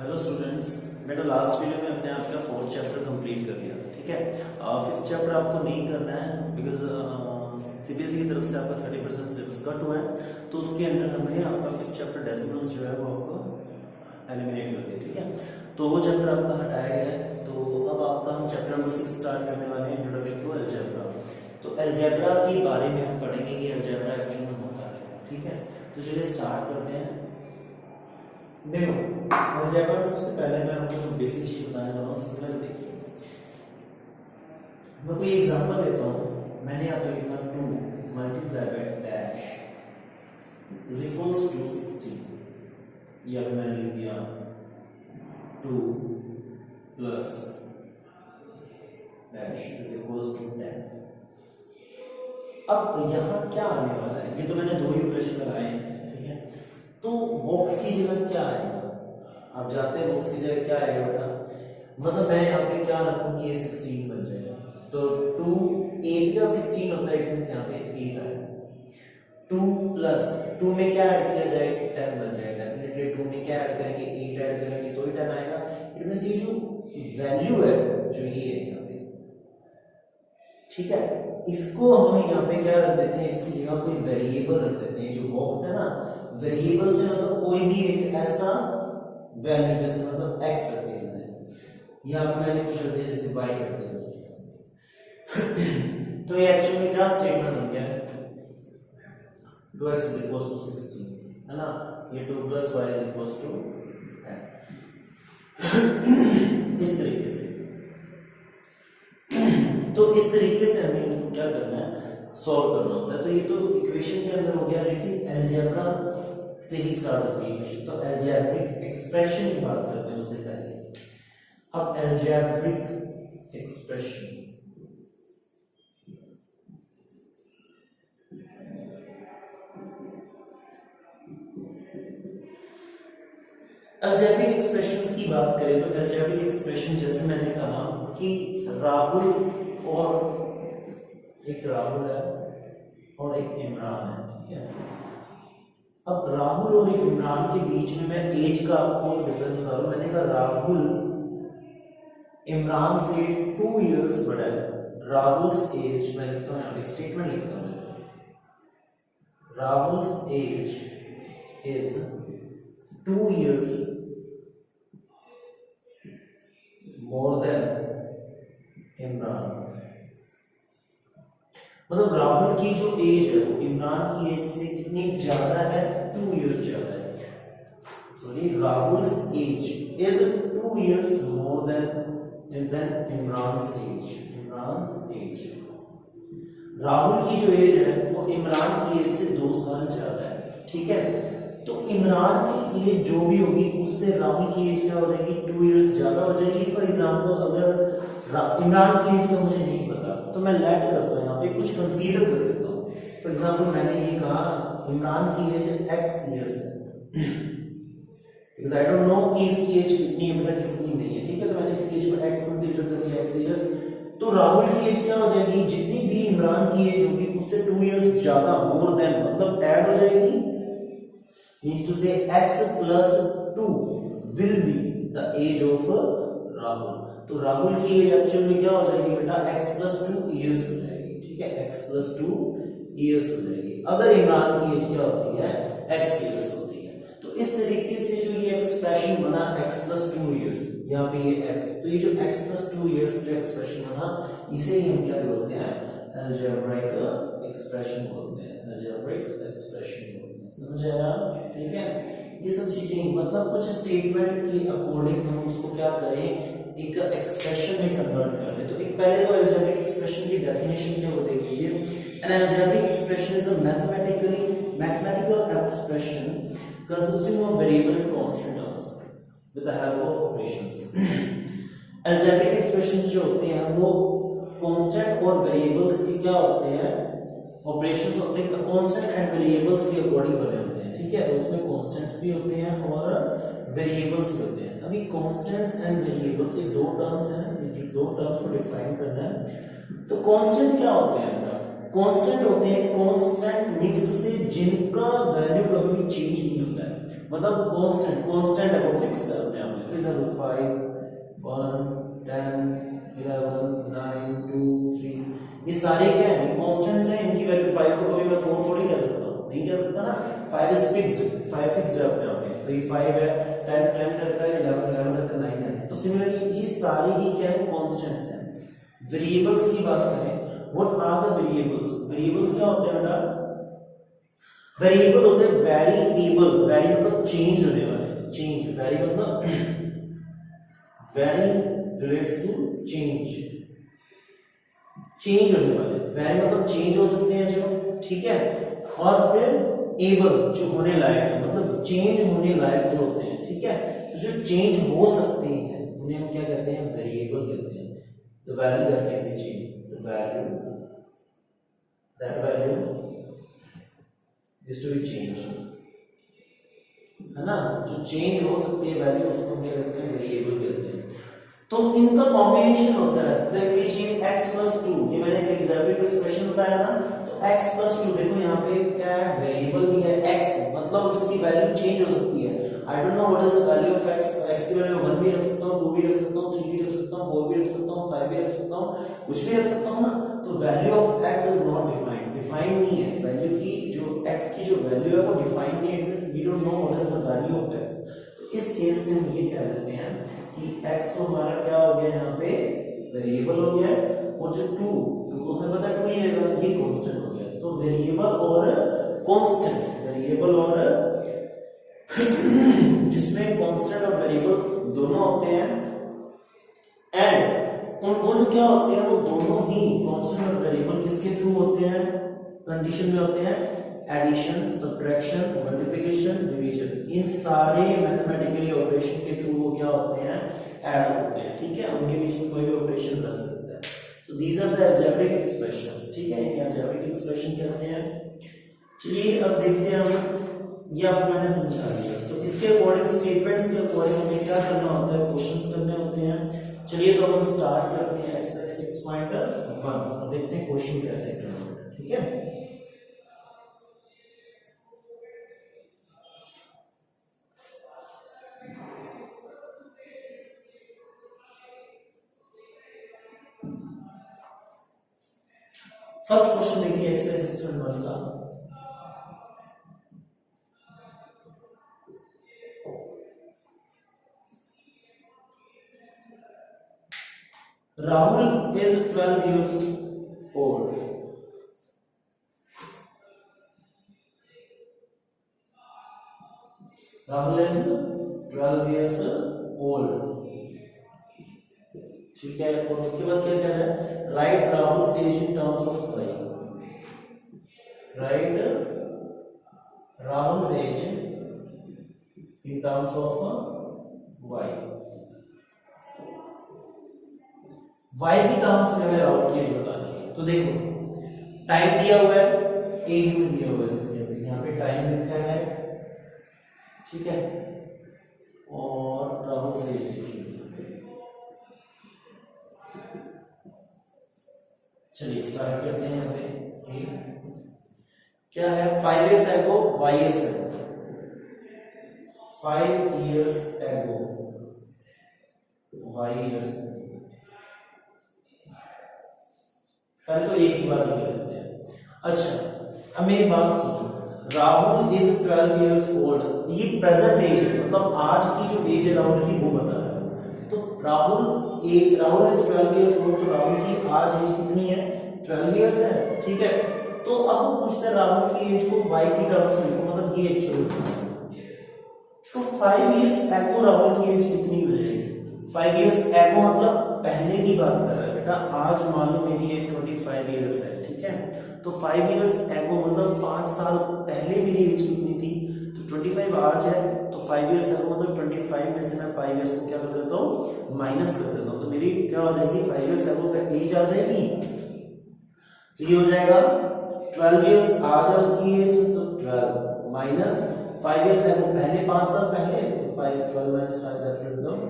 Hello students, बेटा last video में हमने आपका फोर्थ चैप्टर कंप्लीट कर लिया, ठीक है। फिफ्थ चैप्टर आपको नहीं करना है बिकॉज सीबीएसई की तरफ से आपका 30% सिलेबस कट हुआ है, तो उसके अंदर हमने आपका फिफ्थ चैप्टर डेसिमल्स जो है वो आपको एलिमिनेट कर दिया, ठीक है। तो वो चैप्टर आपका हटाया गया है। तो अब आपका हम चैप्टर नंबर 6 स्टार्ट करने वाले हैं, इंट्रोडक्शन टू अलजेब्रा। तो अलजेब्रा के बारे में हम पढ़ेंगे कि अलजेब्रा एक्चुअली में होता है, ठीक है। तो चलिए स्टार्ट करते हैं। देखो, अलजेब्रा में सबसे पहले मैं आपको जो बेसिक चीज बताने वाला हूँ, सबसे पहले देखिए, मैं कोई एग्जांपल लेता हूँ। मैंने यहाँ पे लिखा 2 multiply by dash is equals to 16, या फिर मैंने लिख दिया 2 plus dash is equals to 10। अब यहाँ क्या आने वाला है, ये तो मैंने दो ही ऑपरेशन लगाए हैं, ठीक है। तो बॉक्स की जगह क्या आएगा, आप जाते हैं बॉक्स की जगह क्या आएगा बेटा, मतलब मैं यहाँ पे क्या रखूं कि ये 16 बन जाएगा। तो 2 8 का 16 होता है, इट मींस यहाँ पे 8 आएगा। 2 प्लस 2 में क्या ऐड किया जाएगा, 10 बन जाएगा। डेफिनेटली 2 में क्या ऐड करेंगे, 8 ऐड करेंगे तो ही 10 आएगा। इट मींस ये जो वैल्यू है जो ये है यहाँ पे, ठीक है, इसको हम यहाँ पे क्या रख देते हैं, इसकी जगह कोई वेरिएबल रख देते हैं। जो बॉक्स है ना, वेरिएबल से मतलब कोई भी एक ऐसा वैल्यू, जैसे मतलब x रख दिया मैंने, यहाँ पे मैंने कुछ रख दिया जैसे y रख दिया। तो ये एक्चुअली क्या स्टेटमेंट बन गया है, 2x is equals to 16, है ना। ये 2 plus y is equals to 10। इस तरीके से, तो इस तरीके से हमें इनको क्या करना है, सॉल्व करना होता है। तो ये तो इक्वेशन के अंदर हो गया, लेकिन अलजेब्रा से ही स्टार्ट होती है इक्वेशन। तो अलजेब्रिक एक्सप्रेशन की बात करते हैं उससे पहले। अब अलजेब्रिक एक्सप्रेशन, अलजेब्रिक एक्सप्रेशंस की बात करें तो अलजेब्रिक एक्सप्रेशन, जैसे मैंने कहा कि राहुल और एक राहुल है और एक इमरान है, ठीक है। अब राहुल और इमरान के बीच में मैं एज का आपको डिफरेंस बता रहा हूं। मैंने कहा राहुल इमरान से 2 इयर्स बड़ा है। राहुल्स एज, मैं लिखता हूं यहाँ पे स्टेटमेंट लिखता हूं, Rahul's age is 2 years more than Imran. मतलब राहुल की जो एज है वो इमरान की एज से कितनी ज्यादा है, 2 years ज्यादा है। Sorry, Rahul's age is 2 years more than Imran's age. Imran's age, Rahul की जो एज है वो इमरान की एज से 2 साल ज्यादा है, ठीक है। तो इमरान की एज जो भी होगी उससे राहुल की एज क्या हो जाएगी, 2 इयर्स ज्यादा हो जाएगी। फॉर एग्जांपल अगर इमरान की एज का मुझे नहीं पता तो मैं लेट करता हूँ, यहाँ पे कुछ कंसीडर कर लेता हूँ। फॉर एग्जांपल मैंने ये कहा इमरान की एज x इयर्स है, बिकॉज़ आई डोंट नो कि इसकी एज कितनी है बेटा, कितनी नहीं है, ठीक है। तो मैंने इसकी एज को x कंसीडर कर लिया, x इयर्स। तो राहुल की एज क्या हो जाएगी, जितनी भी इमरान की एज होगी उससे 2 इयर्स ज्यादा, मोर देन, मतलब ऐड हो जाएगी। Means to say x plus 2 will be the age of Rahul. तो राहुल की एज एक्चुअल में क्या हो जाएगी बेटा, x plus 2 years हो जाएगी, ठीक है, x plus 2 years हो जाएगी। अगर इमरान की एज क्या होती है, x years होती है। तो इस तरीके से जो ये एक्सप्रेशन बना x plus 2 years, यहाँ पे ये x, तो ये जो x plus 2 years जो एक्सप्रेशन बना, इसे ही हम क्या बोलते हैं, अलजेब्रिक एक्सप्रेशन बोलते हैं, अलजेब्रिक एक्सप्रेशन बोलते हैं। समझ आया, ठीक है। ये सब चीजें मतलब कुछ स्टेटमेंट के अकॉर्डिंग हम उसको क्या करें, एक एक्सप्रेशन में कन्वर्ट कर लें। तो एक पहले तो अलजेब्रिक एक्सप्रेशन की डेफिनेशन क्या होती है, ये N algebraic expression is a mathematical expression consisting of variable and constant terms with the help of operations. Algebraic expressions जो होते हैं वो कांस्टेंट और वेरिएबल्स के क्या होते हैं, ऑपरेशंस होते हैं, कांस्टेंट एंड वेरिएबल्स के अकॉर्डिंग बने होते हैं, ठीक है। तो उसमें कांस्टेंट्स भी होते हैं और वेरिएबल्स भी होते हैं। अभी कांस्टेंट्स एंड वेरिएबल्स ये दो टर्म्स हैं, जो दो टर्म्स को डिफाइन करना है। तो कांस्टेंट क्या होते हैं बेटा, कांस्टेंट होते हैं, कांस्टेंट मींस टू से जिनका वैल्यू कभी भी चेंज नहीं होता है। मतलब कांस्टेंट है, वो फिक्स है अपने आप में। फॉर एग्जांपल 5 1 10 11 9 2 3, ये सारे क्या है, ये कांस्टेंट्स हैं, इनकी वैल्यू 5 को कभी मैं 4 थोड़ी कह सकता हूं, नहीं कह सकता ना। 5 इज फिक्स्ड, 5 फिक्स्ड है अपने आप में, तो ये 5 है, 10 रहता है, 11 रहता है, 9 है। तो सिमिलरली ये सारी ही क्या है, कांस्टेंट्स हैं। वेरिएबल्स की बात करें, what are the variables? Variables क्या होते हैं बेटा? वेरिएबल होते हैं वेरिएबल, वेरी मतलब चेंज होने वाले, चेंज, वेरी मतलब very relates to change, change होने वाले, वेरी मतलब चेंज हो सकते हैं जो, ठीक है। और फिर एबल जो होने लायक है, मतलब चेंज होने लायक जो होते हैं, ठीक है। तो जो चेंज हो सकते हैं उन्हें हम क्या कहते हैं, वेरिएबल कहते हैं। The value that can be change, the value that value is to be change, है ना। जो चेंज हो सकती है वैल्यू, उसको हम क्या कहते हैं, वेरिएबल कहते हैं। तो इनका कॉम्बिनेशन होता है, देख लीजिए x + 2, ये मैंने एक एग्जाम्पल का एक्सप्रेशन बताया ना, तो x + 2 देखो यहाँ पे क्या है, वेरिएबल भी है x, मतलब इसकी वैल्यू चेंज हो सकती है। I don't know what is the value of x, x की वैल्यू 1 भी रख सकता हूँ, 2 भी रख सकता हूँ, 3 भी रख सकता हूँ, 4 भी रख सकता हूँ, 5 भी रख सकता हूँ, कुछ भी रख सकता हूँ ना। तो value of x is not defined, defined नहीं है वैल्यू की, जो x की जो वैल्यू है वो डिफाइंड नहीं है, it means we don't know what is the value of x। तो इस केस में हम ये कह देते हैं कि x तो हमारा क्या हो गया, यहाँ पे वेरिएबल हो गया, और जो 2 तो हमें पता है 2 ही लेगा, ये कांस्टेंट हो गया। तो वेरिएबल और कांस्टेंट, वेरिएबल और जिसमें कांस्टेंट और वेरिएबल दोनों होते हैं, एंड उन वो जो क्या होते हैं, वो दोनों ही कांस्टेंट और वेरिएबल किसके थ्रू होते हैं, कंडीशन में होते हैं, एडिशन, सब्ट्रैक्शन, मल्टीप्लिकेशन, डिवीजन, इन सारे मैथमेटिकली ऑपरेशन के थ्रू वो क्या होते हैं, ऐड होते हैं, ठीक है। उनके बीच में कोई भी ऑपरेशन लग सकता है। तो these are the algebraic expressions, ठीक है, ये अलजेब्रिक एक्सप्रेशन कहते हैं। चलिए अब देखते हैं हम, ये आपको मैंने समझा दिया। तो इसके अकॉर्डिंग, स्टेटमेंट्स के अकॉर्डिंग हमें क्या करना होता है, क्वेश्चंस करने होते हैं। चलिए तो हम स्टार्ट करते हैं एक्सरसाइज 6.1 और देखते हैं क्वेश्चन कैसे करना है, ठीक है। फर्स्ट क्वेश्चन देखिए एक्सरसाइज 6.1 का। Rahul is 12 years old. Rahul is 12 years old. ठीक है, और उसके बाद क्या कह रहा है, right Rahul age in terms of y, right Rahul age in terms of y, y की टर्म्स में हमें राहुल की एज बतानी है। तो देखो टाइम दिया हुआ है, एज में दिया हुआ है, यहाँ पे टाइम लिखा है, ठीक है, और राहुल से एज लिखी है। चलिए स्टार्ट करते हैं। यहाँ पे क्या है, 5 years ago, y years ago, 5 years ago, y years ago। पहले तो एक ही बात ही कर लेते हैं। अच्छा अब मेरी बात सुनो, राहुल इज 12 years old, ये प्रेजेंट एज है, मतलब आज की जो एज है राहुल की वो बता रहा है। तो राहुल इज 12 years old, तो राहुल की आज एज कितनी है, 12 years है, ठीक है। तो अब वो पूछते हैं राहुल की एज को y की टर्म्स में लिखो, मतलब ये एक्चुअल। तो 5 years ago राहुल की एज कितनी हो जाएगी, 5 years ago मतलब पहले की बात कर रहा है बेटा। आज मान लो मेरी एज 25 years है, ठीक है। तो 5 years ago मतलब 5 साल पहले मेरी एज कितनी थी, तो 25 आज है, तो 5 years ago मतलब 25 में से मैं 5 years को क्या कर देता हूँ, माइनस कर देता हूँ। तो मेरी क्या हो जाएगी, 5 years ago का एज आ जाएगी, तो ये हो जाएगा 12 years आज है उसकी एज, तो 12 माइनस 5 years ago पहले 5 साल पहले, तो 12 minus 5 that will become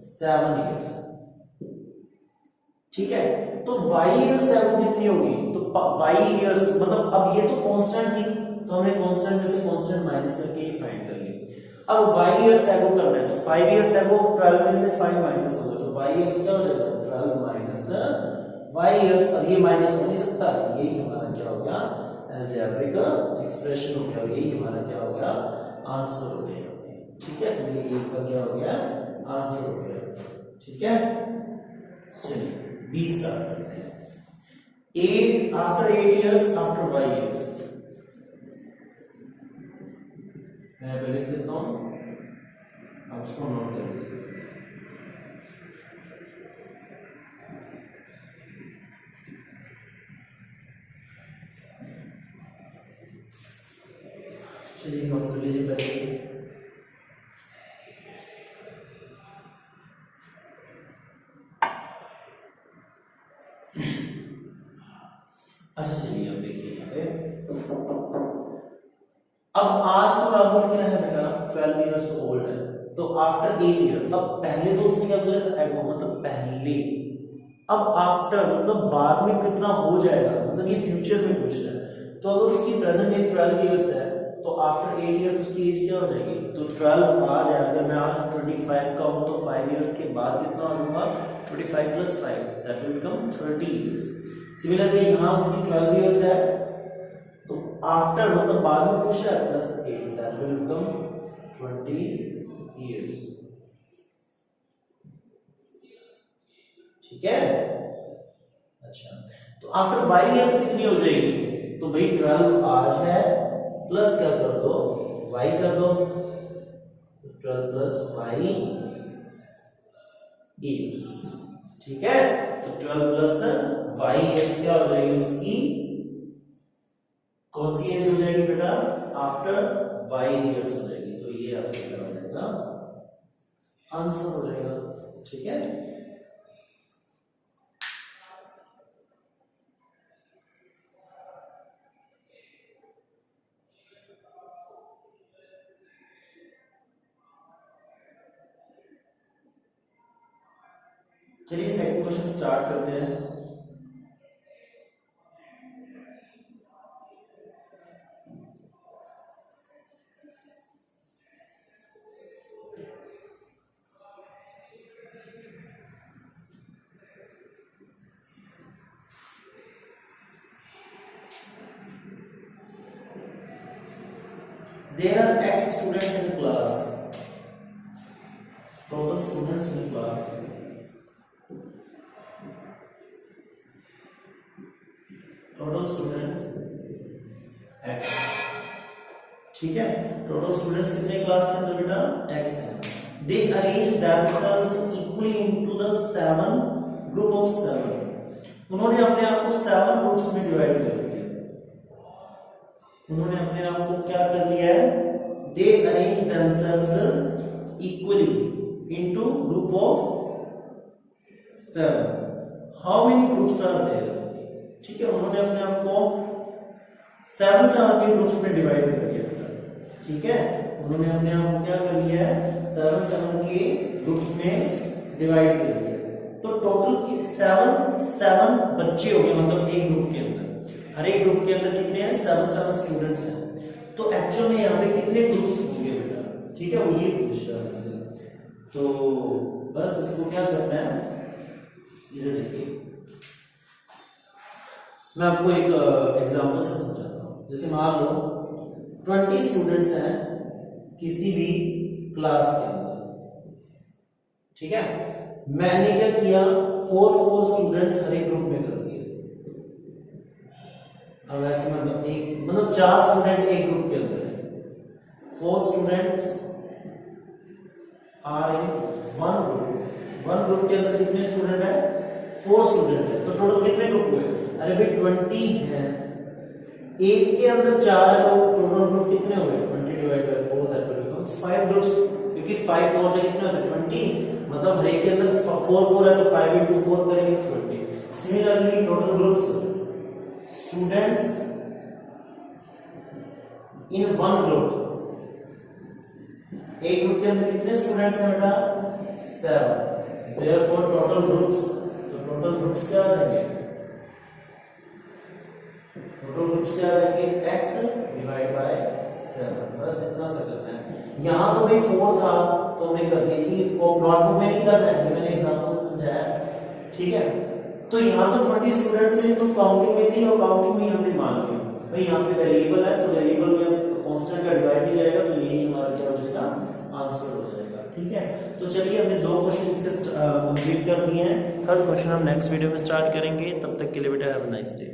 7 years, ठीक है। तो y years ago कितनी होगी, तो y years मतलब अब ये तो कांस्टेंट थी, तो हमने कांस्टेंट में से कांस्टेंट माइनस करके ये फाइंड कर ली। अब y इयर्स एगो करना है, तो 5 इयर्स एगो 12 में से 5 माइनस होगा, तो y इयर्स क्या हो जाएगा 12 माइनस y इयर्स। अब ये माइनस हो नहीं सकता, यही हमारा क्या हो गया अलजेब्रिक एक्सप्रेशन हो गया, यही हमारा क्या हो गया आंसर हो गया। ठीक है, तो ये का क्या हो गया आंसर हो गया। ठीक है, चलिए 20 स्टार्ट करते हैं। 8 after 8 years after y years, मैं पहले लिख देता हूं, आप उसको नोट कर लीजिए। चलिए नोट कर लीजिए पहले। अच्छा चलिए अब देखिए यहाँ पे, अब आज तो राहुल क्या है बेटा 12 इयर्स ओल्ड है, तो आफ्टर 8 ईयर, अब पहले तो उसने क्या पूछा था एगो मतलब पहले, अब आफ्टर मतलब बाद में कितना हो जाएगा, मतलब ये फ्यूचर में पूछ रहा है। तो अगर उसकी प्रेजेंट एज 12 इयर्स है तो आफ्टर 8 इयर्स उसकी एज क्या हो जाएगी, तो 12 आ जाए, अगर मैं आज 25 का हूं तो 5 इयर्स के बाद कितना हो जाऊंगा 25 + 5 that will become 30 years. Similarly यहां उसकी 12 इयर्स है, तो आफ्टर मतलब बाद में पूछ रहा है +8 दैट विल बिकम 20 इयर्स। ठीक है, अच्छा तो आफ्टर y इयर्स कितनी हो जाएगी, तो भाई 12 आज है प्लस क्या कर दो y कर दो, 12 + y इयर्स। ठीक है, तो 12 + y इयर्स क्या हो जाएगी उसकी, कौन सी एज हो जाएगी बेटा आफ्टर y इयर्स हो जाएगी, तो ये आपका क्या हो जाएगा आंसर हो जाएगा। ठीक है, चलिए सेकंड क्वेश्चन स्टार्ट करते हैं। There are X students in class. Total students in class. Total students X. ठीक है, टोटल स्टूडेंट्स कितने क्लास के अंदर बेटा X है। They arrange themselves equally into the 7 group of 7. उन्होंने अपने आप को 7 ग्रुप्स में डिवाइड कर लिया। उन्होंने अपने आप को क्या कर लिया है, they arrange themselves equally into group of 7. How many groups are there? ठीक है, उन्होंने अपने आप को 7 के ग्रुप्स में डिवाइड कर लिया। ठीक है, उन्होंने अपने आप को क्या कर लिया है 7 के ग्रुप्स में डिवाइड कर लिया। तो टोटल 7 बच्चे हो गए, मतलब एक ग्रुप के अंदर, हर एक ग्रुप के अंदर कितने हैं 7 स्टूडेंट्स हैं। तो एक्चुअल में यहाँ पे कितने ग्रुप्स होंगे बेटा, ठीक है वो ये पूछ रहा है हमसे। तो बस इसको क्या करना है, इधर देखिए मैं आपको एक एग्जांपल से समझाता हूँ। जैसे मान लो 20 स्टूडेंट्स हैं किसी भी क्लास के अंदर, ठीक है, मैंने क्या किया 4 स्टूडेंट्स हर एक ग्रुप में कर दिए। अब ऐसे मतलब 4 स्टूडेंट एक ग्रुप के अंदर है, 4 students are in one group के अंदर कितने स्टूडेंट है 4 स्टूडेंट है। तो टोटल कितने ग्रुप हुए, अरे भाई 20 है, एक के अंदर 4 है तो टोटल ग्रुप कितने हुए 20 / 4 दैट विल बिकम 5 ग्रुप्स, क्योंकि 5 4 से कितने होते हैं 20, मतलब हर एक के अंदर 4 है तो 5 × 4 करेंगे तो 20। Similarly total groups students in one group, एक ग्रुप के अंदर कितने स्टूडेंट्स हैं बेटा 7, देयरफॉर टोटल ग्रुप्स, तो टोटल ग्रुप्स क्या आ जाएंगे टोटल ग्रुप्स क्या आ जाएंगे x डिवाइड बाय 7, बस इतना सा करना है। यहाँ तो भाई 4 था तो हमने कर दी थी, वो नोटबुक में नहीं करना है, ये मैंने एग्जांपल से समझाया, ठीक है। तो यहाँ तो 20 स्टूडेंट्स हैं तो काउंटिंग में थी और काउंटिंग में ही हमने मान लिया भाई यहाँ पे वेरिएबल है तो वेरिएबल में कांस्टेंट का डिवाइड नहीं जाएगा तो यही हमारा क्या हो जाएगा, आंसर हो जाएगा, ठीक है। तो चलिए हमने 2 क्वेश्चन इसके कंप्लीट कर दिए हैं, थर्ड क्वेश्चन हम नेक्स्ट वीडियो में स्टार्ट करेंगे, तब तक के लिए बेटा हैव अ नाइस डे।